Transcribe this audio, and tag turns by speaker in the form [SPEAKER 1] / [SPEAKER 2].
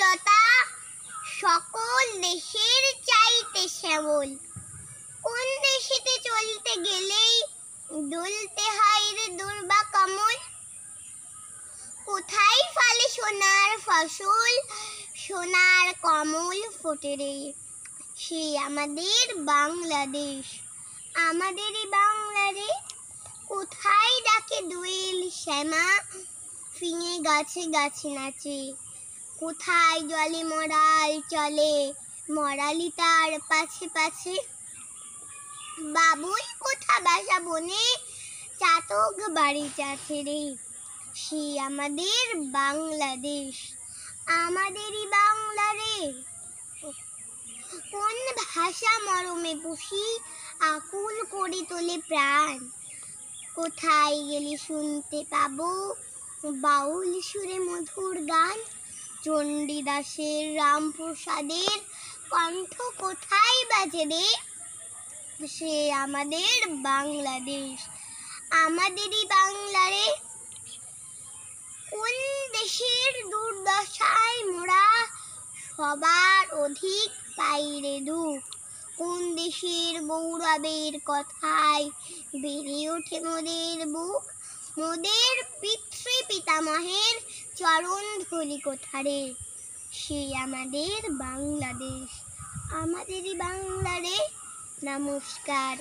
[SPEAKER 1] বনলতা সকল দেশের চাইতে শ্যামল। কোন দেশেতে চলতে গেলেই দুলতে হয় রে দুর্বা কমল। কোথায় ফলে সোনার ফসল, সোনার কমল ফোটে রে, সে আমাদের বাংলাদেশ। আমাদেরই বাংলা রে। কোথায় ডাকে দোয়েল শ্যামা, ফিঙে গাছে গাছে নাচে। কোথায় জলে মরাল চলে, মরালি তার পাছে পাছে। বাবুই কোথা বাসা বনে, চাতক বাড়ি চাছে রে, সে আমাদের বাংলাদেশ। আমাদেরই বাংলা রে। কোন ভাষা মরমে পুষি, আকুল করে তোলে প্রাণ। কোথায় গেলে শুনতে পাবো বাউল সুরে মধুর গান। চণ্ডীদাসের রামপ্রসাদের কণ্ঠ কোথায় বাজে রে, সে আমাদের বাংলাদেশ। আমাদেরই বাংলা রে। কোন দেশের দুর্দশায় মোরা সবার অধিক পাই রে দুঃখ। কোন দেশের গৌরবের কথায় বেড়ে ওঠে মোদের বুক। মোদের পিতৃ পিতামহের চরণ ধুলি কোথারে, সে আমাদের বাংলাদেশ। আমাদেরই বাংলা রে। নমস্কার।